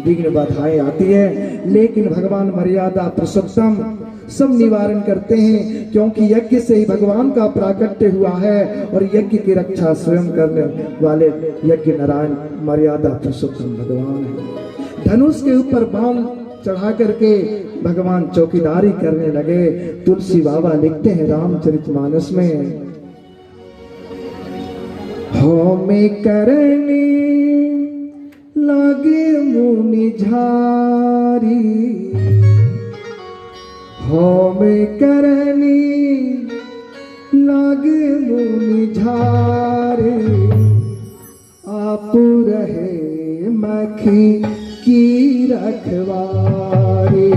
विघ्न बाधाएं आती है, लेकिन भगवान मर्यादा पुरुषोत्तम सब निवारण करते हैं, क्योंकि यज्ञ से ही भगवान का प्राकट्य हुआ है और यज्ञ की रक्षा स्वयं करने वाले यज्ञ नारायण मर्यादा पुरुषोत्तम भगवान है। धनुष के ऊपर बाण चढ़ा करके भगवान चौकीदारी करने लगे। तुलसी बाबा लिखते हैं रामचरितमानस में, हो में करने लागे मुनि झारी, हो में करने लागे मुनि झारी, आप रहे मखी की रखवारी,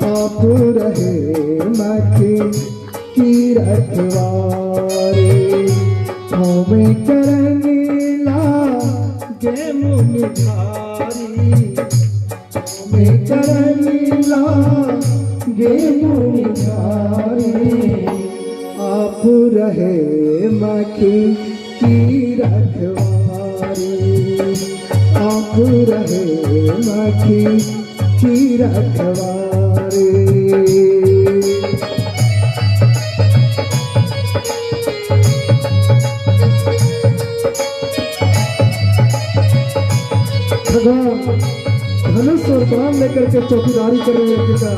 आप रहे मखी की रखवारी, हो में करने लागे मुनि झारी, हो में करने लागे मुनि झारी, आप रहे मखी की रखवारी, आप रहे मखी की रखवारी। भगवान धनुष और बाण लेकर के चौकीदारी कर रहे हैं पिता।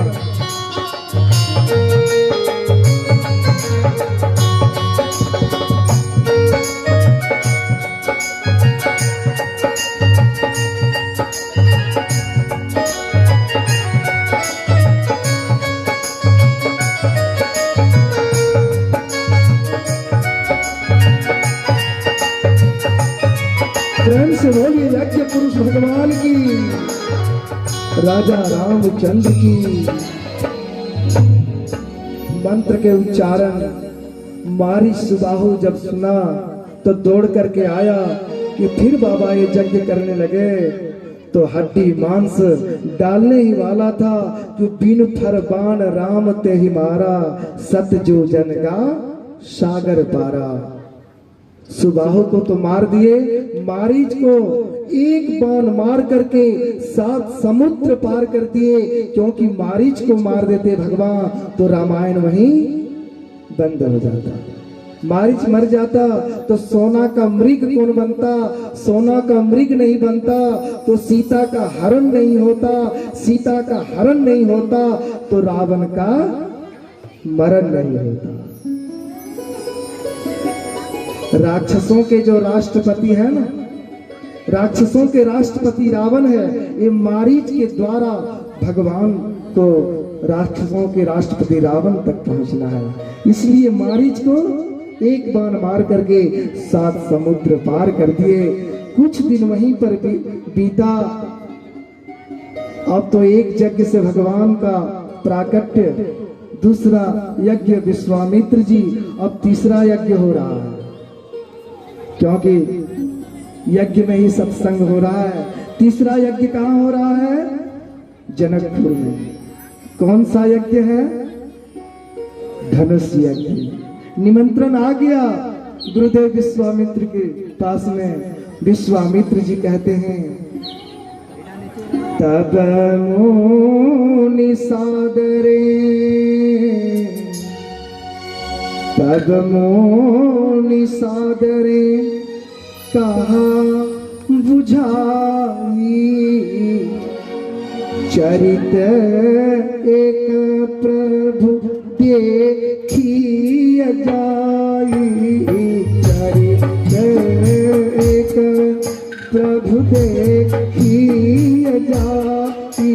प्रेम से बोलिए यज्ञ पुरुष भगवान की, राजा रामचंद्र की। मंत्र के उच्चारण मारी सुबाहु जब सुना तो दौड़ करके आया कि फिर बाबा ये यज्ञ करने लगे, तो हड्डी मांस डालने ही वाला था कि बिन फर बाण राम ते ही मारा, सतजो जन का सागर पारा। सुबाहु को तो मार दिए, मारीच को एक बाण मार करके 7 समुद्र पार कर दिए, क्योंकि मारीच को मार देते भगवान तो रामायण वहीं बंद हो जाता। मारीच मर जाता तो सोना का मृग कौन बनता, सोना का मृग नहीं बनता तो सीता का हरण नहीं होता, सीता का हरण नहीं होता तो रावण का मरण नहीं होता। राक्षसों के जो राष्ट्रपति है ना, राक्षसों के राष्ट्रपति रावण है, ये मारीच के द्वारा भगवान को राक्षसों के राष्ट्रपति रावण तक पहुंचना है। इसलिए मारीच को एक बाण मार करके 7 समुद्र पार कर दिए। कुछ दिन वहीं पर बीता। अब तो एक यज्ञ से भगवान का प्राकट्य, दूसरा यज्ञ विश्वामित्र जी, अब तीसरा यज्ञ हो रहा है, क्योंकि यज्ञ में ही सत्संग हो रहा है। तीसरा यज्ञ कहाँ हो रहा है? जनकपुर में। कौन सा यज्ञ है? धनुष यज्ञ। निमंत्रण आ गया गुरुदेव विश्वामित्र के पास में। विश्वामित्र जी कहते हैं, तब मुनि सादरे, तब मुनि सादरे कहा बुझाई, चरित एक प्रभु देखिए जाई, चरित एक प्रभु देखिए जाई,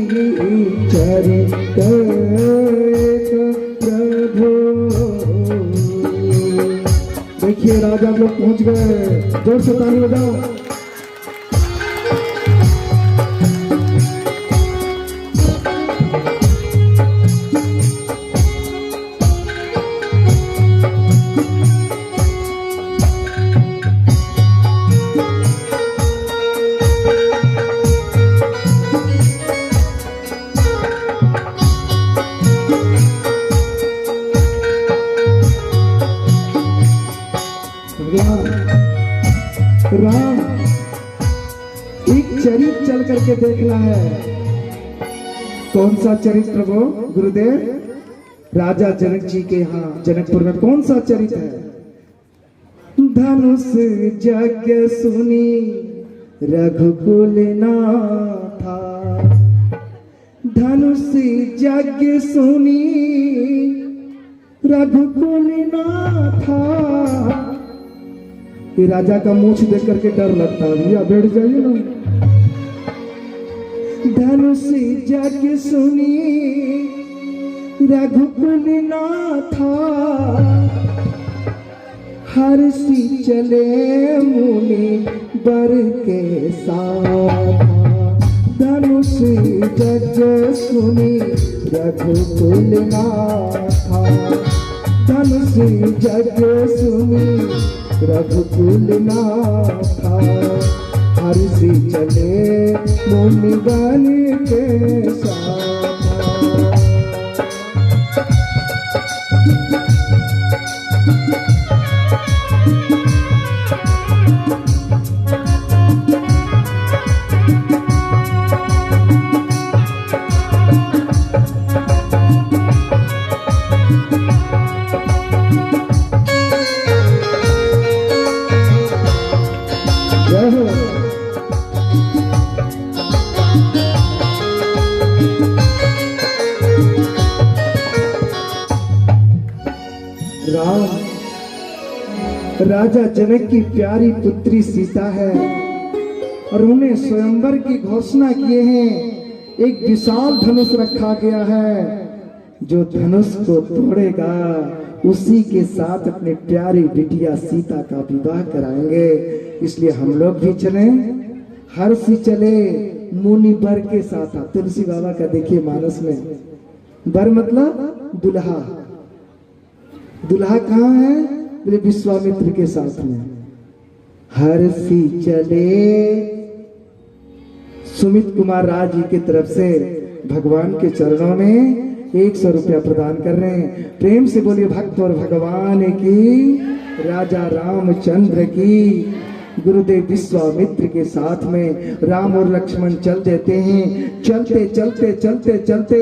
चरित एक प्रभु। देखिए राजा लोग पहुंच गए, जोर से ताली बजाओ। राम के देखना है। कौन सा चरित्र वो गुरुदेव? राजा जनक जी के यहाँ जनकपुर में कौन सा चरित्र है? धनुष यज्ञ सुनी रघुकुल नाथा, धनुष यज्ञ सुनी रघुकुल नाथा। ये राजा का मूछ देख करके डर लगता है, भैया बैठ जाइए ना। धनुष यज्ञ सुनी रघुकुल नाथा, हर्षि चले मुनि बर के साथ। धनुष यज्ञ सुनी रघुकुल नाथा, धनुष यज्ञ सुनी रघुकुल नाथा, हर्षि चले मुनि बर के साथ। राम राजा जनक की प्यारी पुत्री सीता है और उन्हें स्वयंवर की घोषणा किए हैं। एक विशाल धनुष रखा गया है, जो धनुष को तोड़ेगा उसी के साथ अपनी प्यारी बिटिया सीता का विवाह कराएंगे। इसलिए हम लोग भी चले, हर्षि चले मुनि बर के साथ। तुलसी बाबा का देखिए मानस में, बर मतलब दुल्हा। दुल्हा कहाँ है? बोले विश्वामित्र के साथ में। हर्षि चले। सुमित कुमार राज जी की तरफ से भगवान के चरणों में 100 रुपया प्रदान कर रहे हैं। प्रेम से बोलिए भक्त और भगवान की, राजा रामचंद्र की। गुरुदेव विश्वामित्र के साथ में राम और लक्ष्मण चल देते हैं। चलते चलते चलते चलते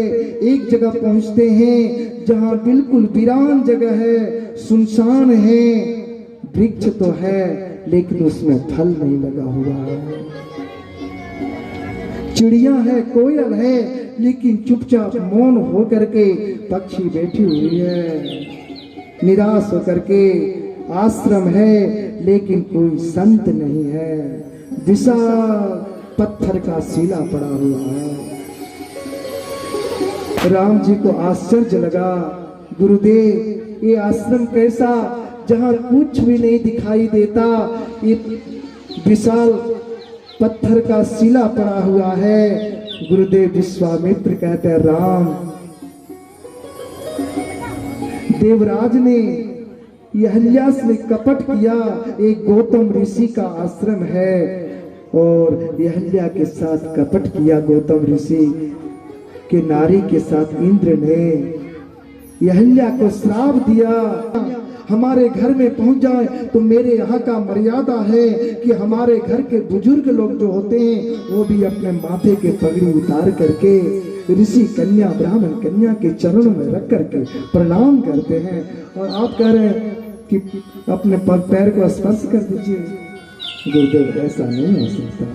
एक जगह पहुंचते हैं जहां बिल्कुल वीरान जगह है, सुनसान है। वृक्ष तो है लेकिन उसमें फल नहीं लगा हुआ है। चिड़िया है, कोयल है, लेकिन चुपचाप मौन होकर के पक्षी बैठी हुई है। निराश होकर के आश्रम है लेकिन कोई संत नहीं है। विशाल पत्थर का शिला पड़ा हुआ है। राम जी को आश्चर्य लगा, गुरुदेव ये आश्रम कैसा, जहां कुछ भी नहीं दिखाई देता, ये विशाल पत्थर का शिला पड़ा हुआ है। गुरुदेव विश्वामित्र कहते हैं, राम देवराज ने अहल्या से कपट किया। एक गौतम ऋषि का आश्रम है और अहल्या के साथ कपट किया। गौतम ऋषि के नारी के साथ इंद्र ने अहल्या को श्राप दिया, हमारे घर में पहुंच जाए तो मेरे यहाँ का मर्यादा है कि हमारे घर के बुजुर्ग लोग जो होते हैं वो भी अपने माथे के पगड़ी उतार करके ऋषि कन्या ब्राह्मण कन्या के चरणों में रख करके प्रणाम करते हैं। और आप कह रहे हैं कि अपने पैर को स्पर्श कर दीजिए। गुरुदेव ऐसा नहीं हो सकता।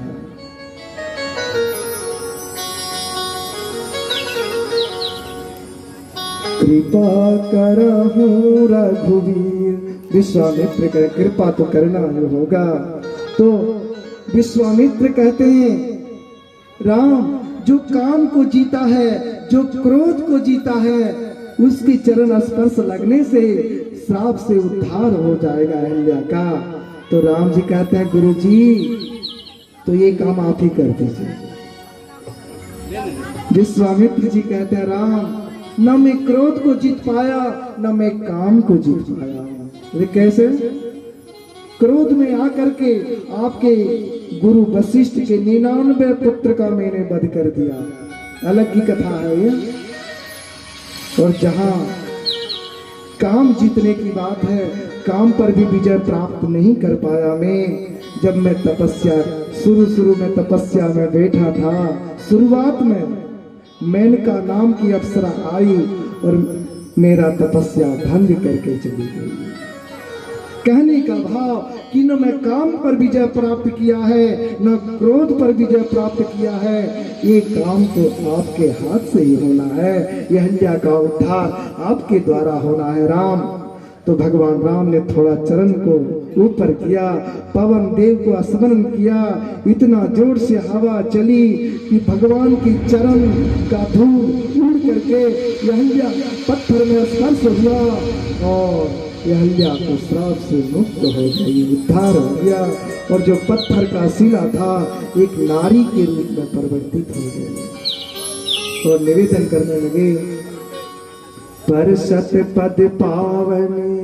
कृपा करहु रघुवीर। विश्वामित्र कहे कृपा तो करना होगा। तो विश्वामित्र कहते हैं, राम जो काम को जीता है, जो क्रोध को जीता है, उसकी चरण स्पर्श लगने से श्राप से उद्धार हो जाएगा अहल्या का। तो राम जी कहते हैं, गुरु जी तो ये काम आप ही कर दीजिए। विश्वामित्र जी कहते हैं, राम न मैं क्रोध को जीत पाया न मैं काम को जीत पाया। ये कैसे? क्रोध में आकर के आपके गुरु वशिष्ठ के 99 पुत्र का मैंने वध कर दिया। अलग ही कथा है ये। और जहां काम जीतने की बात है, काम पर भी विजय प्राप्त नहीं कर पाया मैं। जब मैं तपस्या शुरू में तपस्या में बैठा था, शुरुआत में मेनका नाम की अप्सरा आई और मेरा तपस्या भंग करके चली गई। कहने का भाव कि न मैं काम पर विजय प्राप्त किया है, न क्रोध पर विजय प्राप्त किया है, ये काम तो आपके हाथ से ही होना है। यह अहिल्या का उद्धार आपके द्वारा होना है राम। तो भगवान राम ने थोड़ा चरण को ऊपर किया, पवन देव को स्मरण किया, इतना जोर से हवा चली कि भगवान की चरण का धूल उड़ करके अहिल्या पत्थर में स्पर्श हुआ और अहिल्या को श्राप से मुक्त हो गई, उद्धार हो गया। और जो पत्थर का शिला था एक नारी के रूप में परिवर्तित हो गई और निवेदन करने लगे, पर सत पद पावनी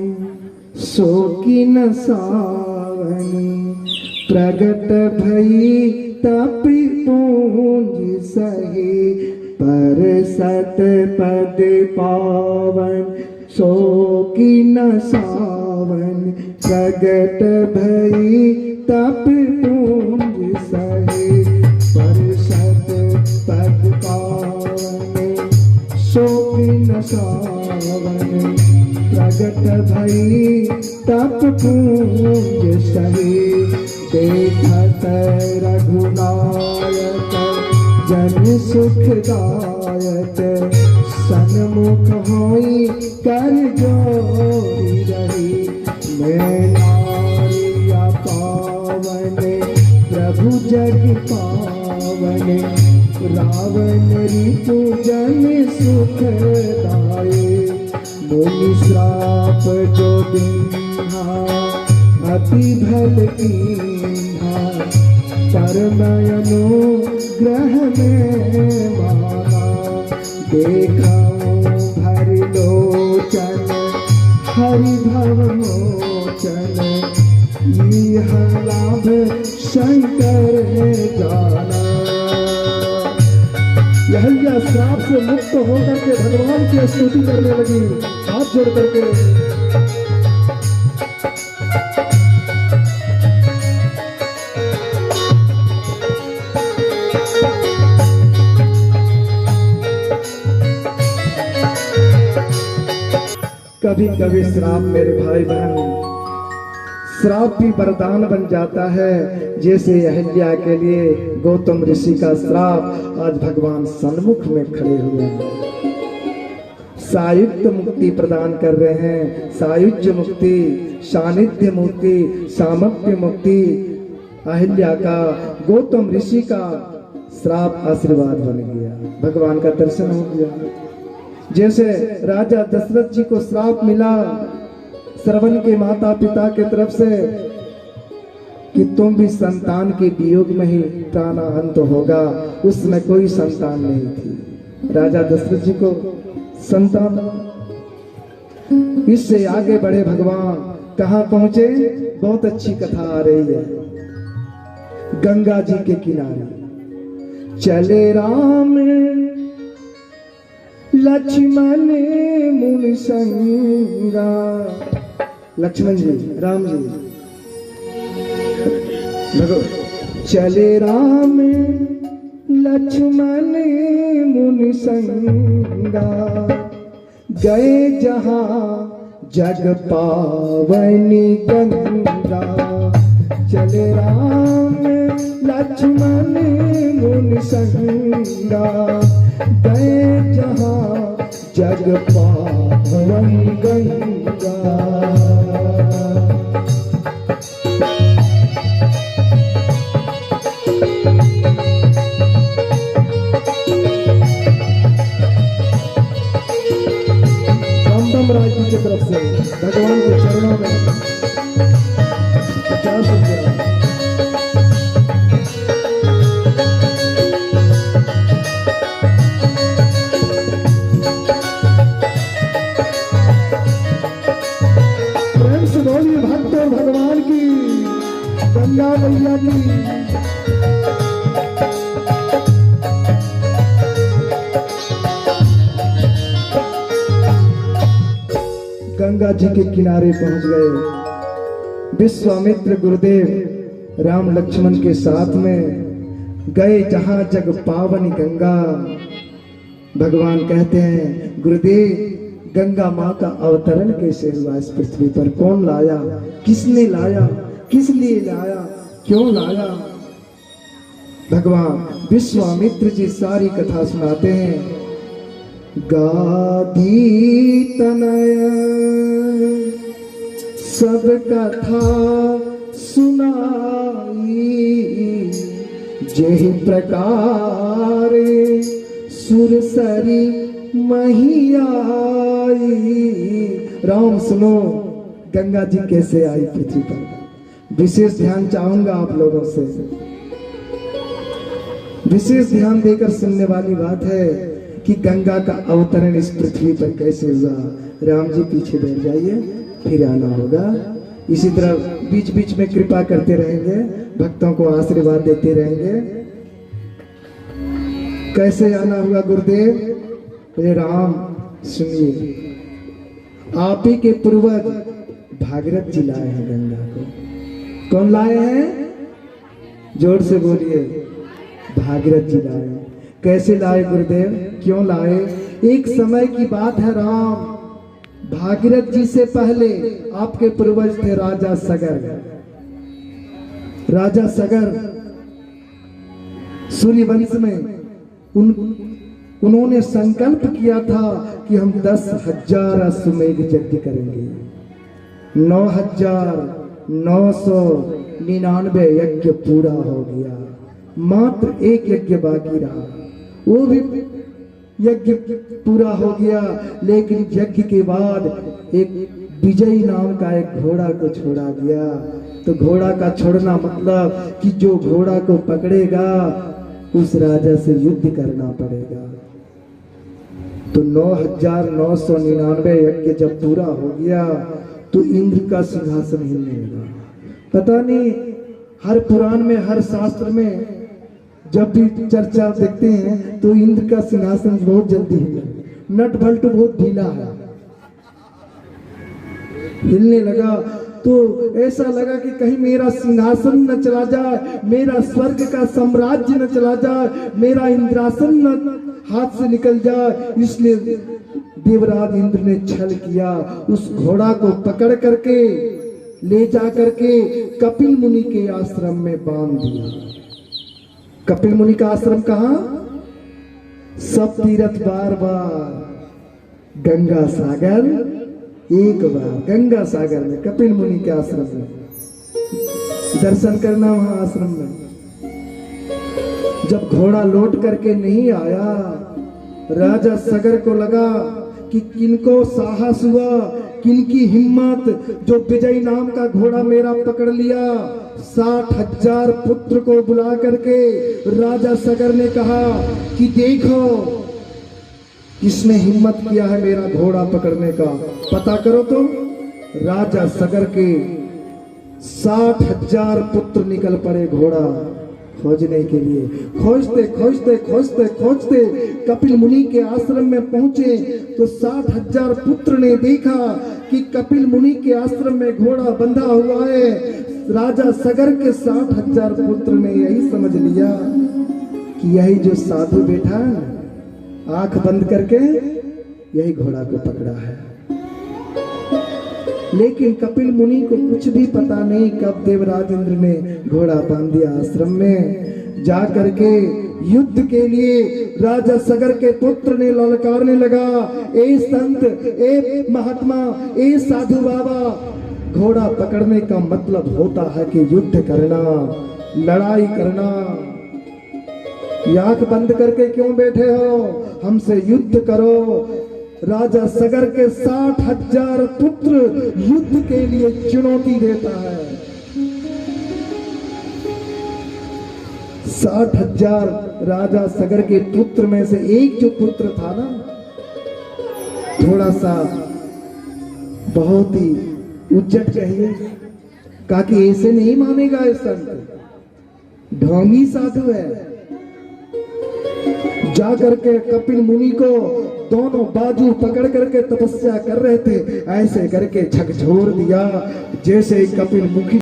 सो की न सावनी, प्रगट भई तपि पूंज सही। पर सत पद पावन सो की न सावन, प्रगट भई तपि पूंज सही। पर सत पद पावन सो की न सावन, प्रगट भई तप पूंज सही। देखत रघुनायक जन सुखदायक, सन्मुख होई कर जोरी रही। मैं नारिया पावन प्रभु जग पावन, रावण रिपु जन सुखदाये। मुनि श्राप जो दीन्हा अति भल कीन्हा, परमयनु ग्रह में माना। देखाऊं भरि लोचन हरि भव मोचन, यह लाभ शंकर जाना। अहिल्या श्राप से मुक्त होकर के भगवान की स्तुति करने लगी, हाथ जोड़ करके। कभी कभी श्राप मेरे भाई बहन, श्राप भी वरदान बन जाता है। जैसे अहिल्या के लिए गौतम ऋषि का श्राप आज भगवान सन्मुख में खड़े हुए हैं, सायुज्य मुक्ति प्रदान कर रहे हैं। सायुज्य मुक्ति, सानिध्य मुक्ति, सामर्थ्य मुक्ति। अहिल्या का गौतम ऋषि का श्राप आशीर्वाद बन गया, भगवान का दर्शन हो गया। जैसे राजा दशरथ जी को श्राप मिला श्रवण के माता पिता के तरफ से कि तुम भी संतान के वियोग में ही प्राणा अंत होगा, उसमें कोई संतान नहीं थी। राजा दशरथ जी को संतान, इससे आगे बढ़े भगवान कहाँ पहुंचे, बहुत अच्छी कथा आ रही है। गंगा जी के किनारे चले राम लक्ष्मण मुनि संगा। लक्ष्मण जी, राम जी, चले राम लक्ष्मण मुनि संगा, गए जहां जग पावनी गंगा। चले राम लक्ष्मण मुनि संगा, गए जहां जग पावनी गंगा। राज की तरफ से भगवान के चरणों में 50 रुपया। प्रेम से बोलिए भक्तों भगवान की, गंगा मैया की। गंगा जी के किनारे पहुंच गए। विश्वामित्र गुरुदेव राम लक्ष्मण के साथ में गए जहां जग पावन गंगा। भगवान कहते हैं गुरुदेव गंगा माँ का अवतरण कैसे हुआ इस पृथ्वी पर, कौन लाया, किसने लाया, किस लिए लाया, क्यों लाया। भगवान विश्वामित्र जी सारी कथा सुनाते हैं। गाधी तनय सब कथा सुनाई, जेहि प्रकार सुरसरी महियाई। राम सुनो गंगा जी कैसे आई पृथ्वी पर। विशेष ध्यान चाहूंगा आप लोगों से, विशेष ध्यान देकर सुनने वाली बात है कि गंगा का अवतरण इस पृथ्वी पर कैसे हुआ। राम जी पीछे बैठ जाइए, फिर आना होगा। इसी तरह बीच बीच में कृपा करते रहेंगे, भक्तों को आशीर्वाद देते रहेंगे। कैसे आना हुआ गुरुदेव? हे राम सुनिए, आप ही के पूर्वज भागीरथ जी लाए हैं गंगा को। कौन लाए हैं? जोर से बोलिए। भागीरथ जी लाए। कैसे लाए गुरुदेव, क्यों लाए? एक समय की बात है राम, भागीरथ जी से पहले आपके पूर्वज थे राजा सगर। राजा सगर सूर्यवंश में उन्होंने संकल्प किया था कि हम 10,000 अश्वमेध यज्ञ करेंगे। 9,999 यज्ञ पूरा हो गया, मात्र एक यज्ञ बाकी रहा, वो भी यज्ञ पूरा हो गया। लेकिन यज्ञ के बाद एक विजयी नाम का एक घोड़ा को छोड़ा गया। तो घोड़ा का छोड़ना मतलब कि जो घोड़ा को पकड़ेगा उस राजा से युद्ध करना पड़ेगा। तो 9,999 यज्ञ जब पूरा हो गया तो इंद्र का सिंहासन हिलने लगा। पता नहीं, हर पुराण में, हर शास्त्र में जब भी चर्चा देखते हैं तो इंद्र का सिंहासन बहुत जल्दी हिला, नट भल्ट बहुत ढीला है, हिलने लगा। तो ऐसा लगा कि कहीं मेरा सिंहासन न चला जाए, मेरा स्वर्ग का साम्राज्य न चला जाए, मेरा इंद्रासन न हाथ से निकल जाए। इसलिए देवराज इंद्र ने छल किया, उस घोड़ा को पकड़ करके ले जा करके कपिल मुनि के आश्रम में बांध दिया। कपिल मुनि का आश्रम कहाँ? सब तीर्थ बार बार, गंगा सागर एक बार, गंगा सागर में कपिल मुनि के आश्रम में दर्शन करना। वहां आश्रम में जब घोड़ा लौट करके नहीं आया, राजा सगर को लगा कि किनको साहस हुआ, किनकी हिम्मत, जो विजय नाम का घोड़ा मेरा पकड़ लिया। 60,000 पुत्र को बुला करके राजा सगर ने कहा कि देखो किसने हिम्मत किया है मेरा घोड़ा पकड़ने का, पता करो। तो राजा सगर के 60,000 पुत्र निकल पड़े घोड़ा खोजने के लिए। खोजते खोजते खोजते खोजते कपिल मुनि के आश्रम में पहुंचे तो 60,000 पुत्र ने देखा कि कपिल मुनि के आश्रम में घोड़ा बंधा हुआ है। राजा सगर के 60,000 पुत्र ने यही समझ लिया कि यही जो साधु बैठा है, आंख बंद करके यही घोड़ा को पकड़ा है। लेकिन कपिल मुनि को कुछ भी पता नहीं कब देवराज इंद्र ने घोड़ा बांध दिया आश्रम में। जा करके युद्ध के लिए राजा सगर के पुत्र ने ललकारने लगा, ए संत, ए महात्मा, ए साधु बाबा, घोड़ा पकड़ने का मतलब होता है कि युद्ध करना, लड़ाई करना। आंख बंद करके क्यों बैठे हो? हमसे युद्ध करो। राजा सगर के 60,000 पुत्र युद्ध के लिए चुनौती देता है। 60,000 राजा सगर के पुत्र में से एक जो पुत्र था ना, थोड़ा सा बहुत ही उज्जट कहिए, कहा कि ऐसे नहीं मानेगा, ये संत ढोंगी साधु है। जा करके कपिल मुनि को दोनों बाजू पकड़ करके तपस्या कर रहे थे, ऐसे करके झकझोर दिया जैसे कपिल मुखी